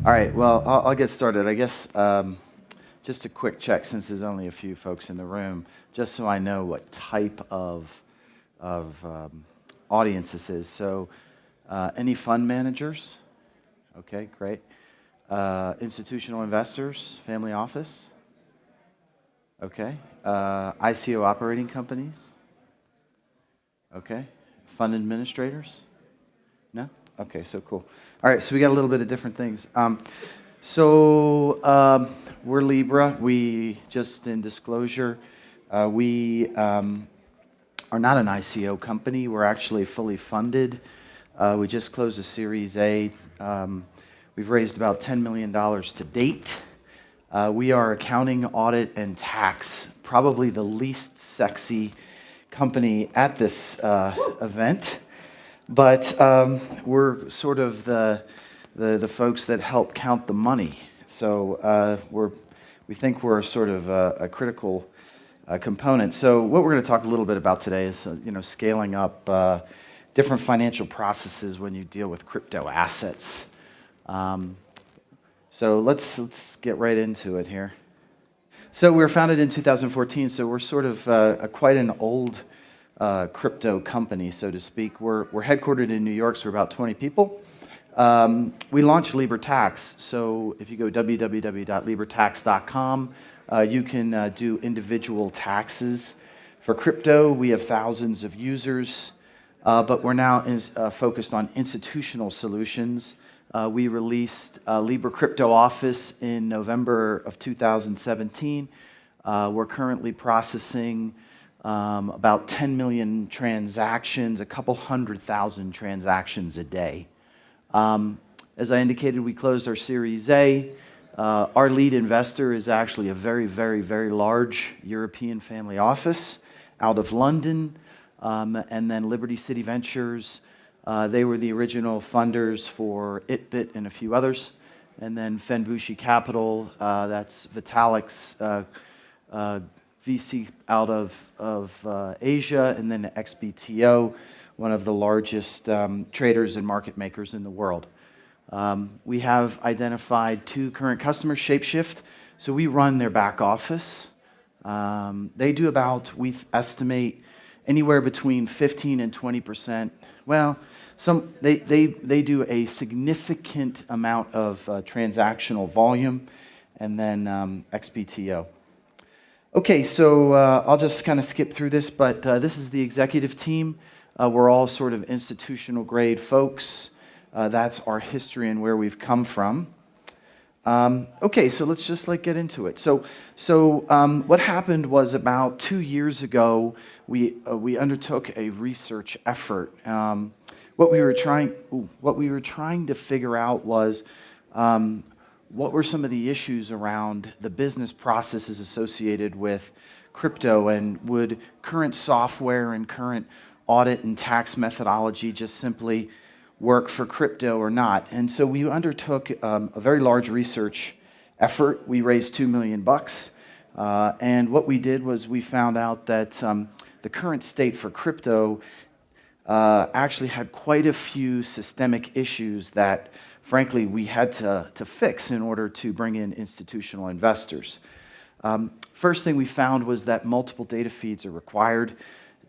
All right, well, I'll get started. I guess just a quick check, since there's only a few folks in the room, just so I know what type of audience this is. So, any fund managers? Okay, great. Institutional investors, family office? Okay. ICO operating companies? Okay. Fund administrators? No? Okay, so cool. All right, so we got a little bit of different things. We're Libra. We, just in disclosure, we are not an ICO company. We're actually fully funded. We just closed a Series A. We've raised about $10 million to date. We are accounting, audit, and tax, probably the least sexy company at this event. But we're sort of the folks that help count the money. So we think we're sort of a critical component. So what we're going to talk a little bit about today is scaling up different financial processes when you deal with crypto assets. So let's get right into it here. So we were founded in 2014, so we're sort of quite an old crypto company, so to speak. We're headquartered in New York, so we're about 20 people. We launched Libra Tax, so if you go www.libratax.com, you can do individual taxes. For crypto, we have thousands of users, but we're now focused on institutional solutions. We released Libra Crypto Office in November of 2017. We're currently processing about 10 million transactions, a couple 100,000 transactions a day. As I indicated, we closed our Series A. Our lead investor is actually a very, very, very large European family office out of London, and then Liberty City Ventures. They were the original funders for ItBit and a few others. And then Fenbushi Capital, that's Vitalik's VC out of Asia, and then XBTO, one of the largest traders and market makers in the world. We have identified 2 current customers, Shapeshift. So we run their back office. They do about, we estimate, anywhere between 15 and 20%. Well, they do a significant amount of transactional volume, and then XBTO. Okay, so I'll just kind of skip through this, but this is the executive team. We're all sort of institutional grade folks. That's our history and where we've come from. Okay, so let's just get into it. So what happened was about 2 years ago, we undertook a research effort. What we were trying to figure out was what were some of the issues around the business processes associated with crypto, and would current software and current audit and tax methodology just simply work for crypto or not? And so we undertook a very large research effort. We raised $2 million. And what we did was we found out that the current state for crypto actually had quite a few systemic issues that, frankly, we had to fix in order to bring in institutional investors. First thing we found was that multiple data feeds are required.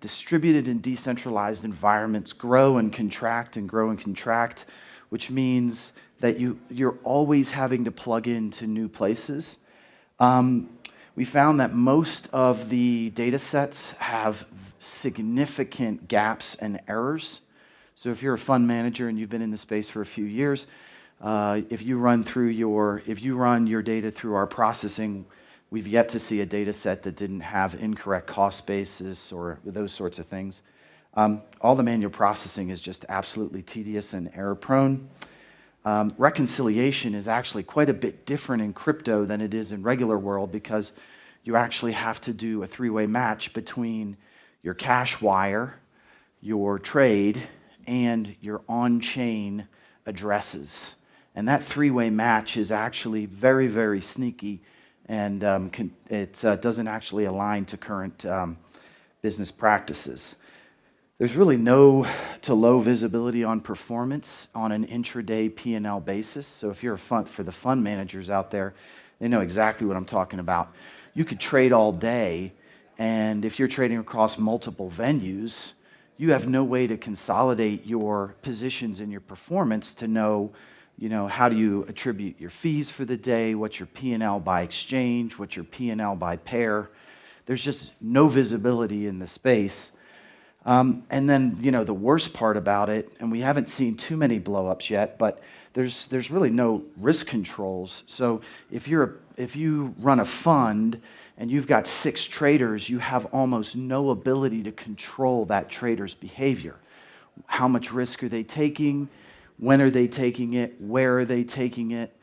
Distributed and decentralized environments grow and contract and grow and contract, which means that you're always having to plug into new places. We found that most of the data sets have significant gaps and errors. So if you're a fund manager and you've been in the space for a few years, if you run your data through our processing, we've yet to see a data set that didn't have incorrect cost basis or those sorts of things. All the manual processing is just absolutely tedious and error prone. Reconciliation is actually quite a bit different in crypto than it is in regular world, because you actually have to do a 3-way match between your cash wire, your trade, and your on-chain addresses. And that 3-way match is actually very, very sneaky, and it doesn't actually align to current business practices. There's really no to low visibility on performance on an intraday P&L basis. So if you're for the fund managers out there, they know exactly what I'm talking about. You could trade all day, and if you're trading across multiple venues, you have no way to consolidate your positions and your performance to know, how do you attribute your fees for the day, what's your P&L by exchange, what's your P&L by pair. There's just no visibility in the space. And then, the worst part about it, and we haven't seen too many blowups yet, but there's really no risk controls. So if you run a fund and you've got 6 traders, you have almost no ability to control that trader's behavior. How much risk are they taking? When are they taking it? Where are they taking it?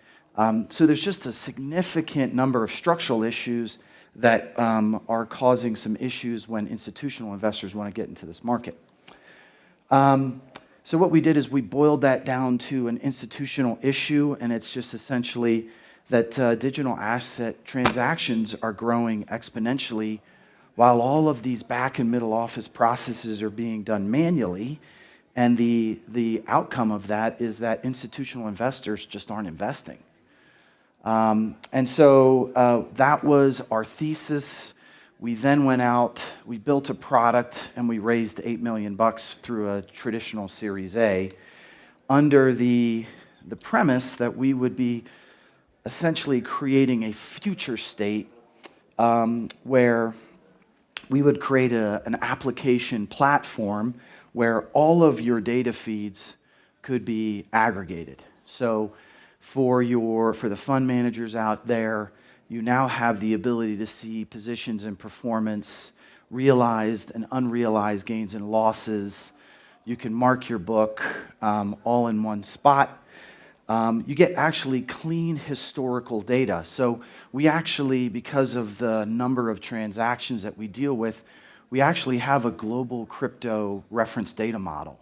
So there's just a significant number of structural issues that are causing some issues when institutional investors want to get into this market. So what we did is we boiled that down to an institutional issue, and it's just essentially that digital asset transactions are growing exponentially while all of these back and middle office processes are being done manually. And the outcome of that is that institutional investors just aren't investing. And so that was our thesis. We then went out, we built a product, and we raised $8 million through a traditional Series A under the premise that we would be essentially creating a future state where we would create an application platform where all of your data feeds could be aggregated. So for the fund managers out there, you now have the ability to see positions and performance, realized and unrealized gains and losses. You can mark your book all in one spot. You get actually clean historical data. So we actually, because of the number of transactions that we deal with, we actually have a global crypto reference data model.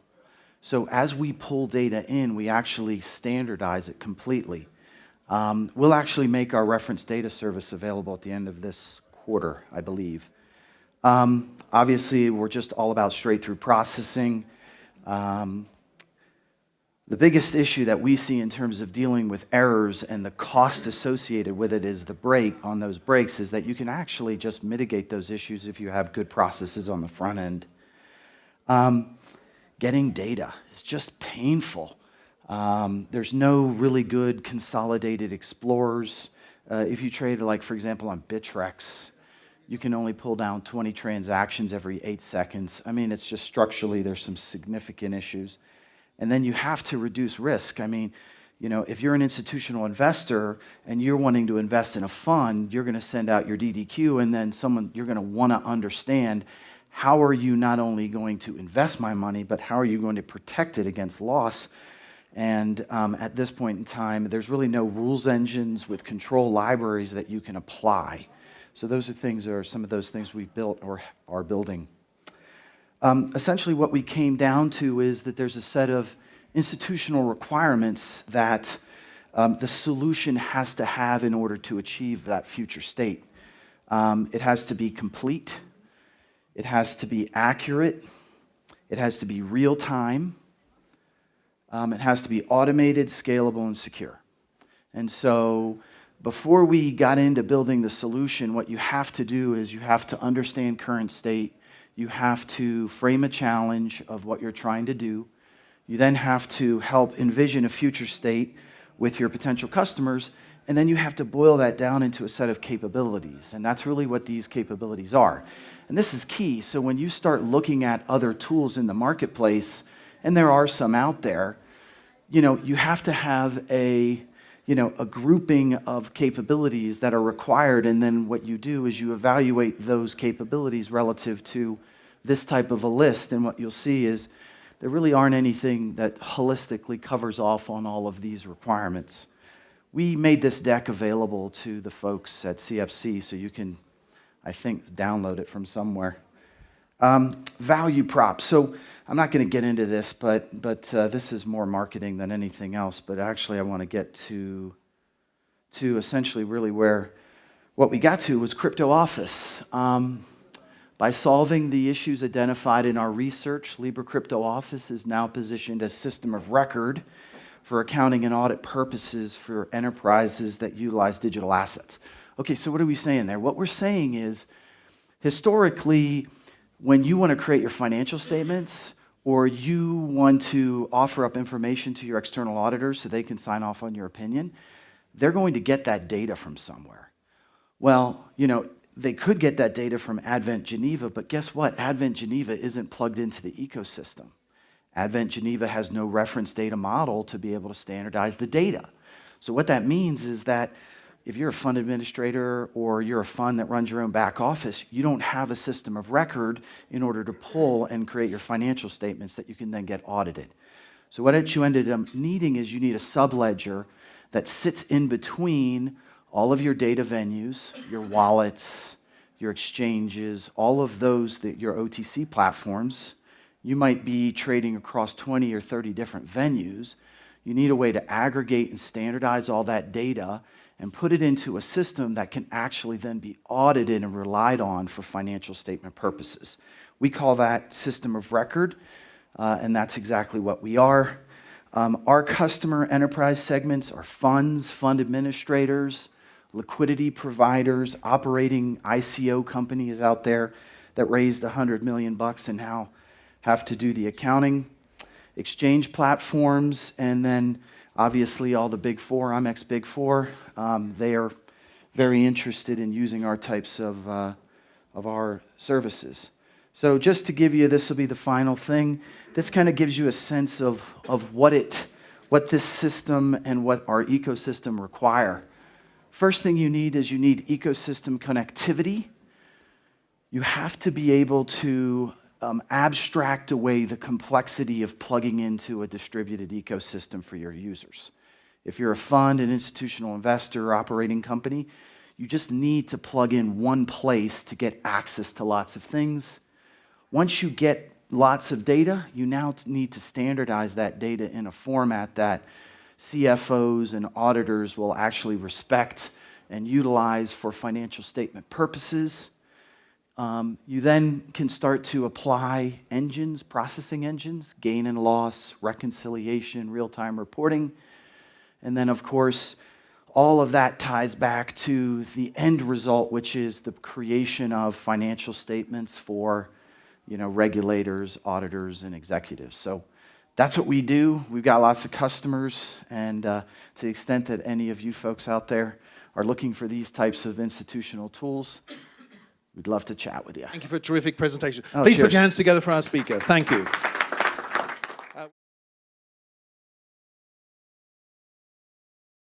So as we pull data in, we actually standardize it completely. We'll actually make our reference data service available at the end of this quarter, I believe. Obviously, we're just all about straight-through processing. The biggest issue that we see in terms of dealing with errors and the cost associated with it is the break on those breaks is that you can actually just mitigate those issues if you have good processes on the front end. Getting data is just painful. There's no really good consolidated explorers. If you trade, like, for example, on Bittrex, you can only pull down 20 transactions every 8 seconds. I mean, it's just structurally, there's some significant issues. And then you have to reduce risk. I mean, if you're an institutional investor and you're wanting to invest in a fund, you're going to send out your DDQ, and then you're going to want to understand how are you not only going to invest my money, but how are you going to protect it against loss? And at this point in time, there's really no rules engines with control libraries that you can apply. So those are some of those things we've built or are building. Essentially what we came down to is that there's a set of institutional requirements that the solution has to have in order to achieve that future state. It has to be complete. It has to be accurate. It has to be real time. It has to be automated, scalable, and secure. And so before we got into building the solution, what you have to do is you have to understand current state. You have to frame a challenge of what you're trying to do. You then have to help envision a future state with your potential customers, and then you have to boil that down into a set of capabilities, and that's really what these capabilities are. And this is key, so when you start looking at other tools in the marketplace, and there are some out there, you have to have a grouping of capabilities that are required, and then what you do is you evaluate those capabilities relative to this type of a list, and what you'll see is there really aren't anything that holistically covers off on all of these requirements. We made this deck available to the folks at CFC, so you can, I think, download it from somewhere. Value props. So I'm not going to get into this, but this is more marketing than anything else. But actually, I want to get to essentially really where what we got to was crypto office. By solving the issues identified in our research, Libra Crypto Office is now positioned as system of record for accounting and audit purposes for enterprises that utilize digital assets. Okay, so what are we saying there? What we're saying is, historically, when you want to create your financial statements or you want to offer up information to your external auditors so they can sign off on your opinion, they're going to get that data from somewhere. Well, they could get that data from Advent Geneva, but guess what? Advent Geneva isn't plugged into the ecosystem. Advent Geneva has no reference data model to be able to standardize the data. So what that means is that if you're a fund administrator or you're a fund that runs your own back office, you don't have a system of record in order to pull and create your financial statements that you can then get audited. So what you ended up needing is you need a subledger that sits in between all of your data venues, your wallets, your exchanges, all of those, your OTC platforms. You might be trading across 20 or 30 different venues. You need a way to aggregate and standardize all that data and put it into a system that can actually then be audited and relied on for financial statement purposes. We call that system of record, and that's exactly what we are. Our customer enterprise segments are funds, fund administrators, liquidity providers, operating ICO companies out there that raised $100 million and now have to do the accounting, exchange platforms, and then obviously all the big four. I'm ex-big four. They are very interested in using our types of our services. So just to give you, this will be the final thing. This kind of gives you a sense of what this system and what our ecosystem require. First thing you need is you need ecosystem connectivity. You have to be able to abstract away the complexity of plugging into a distributed ecosystem for your users. If you're a fund, an institutional investor, or operating company, you just need to plug in one place to get access to lots of things. Once you get lots of data, you now need to standardize that data in a format that CFOs and auditors will actually respect and utilize for financial statement purposes. You then can start to apply engines, processing engines, gain and loss, reconciliation, real-time reporting. And then, of course, all of that ties back to the end result, which is the creation of financial statements for regulators, auditors, and executives. So that's what we do. We've got lots of customers, and to the extent that any of you folks out there are looking for these types of institutional tools, we'd love to chat with you. Thank you for a terrific presentation. Oh, Please cheers. put your hands together for our speaker. Thank you.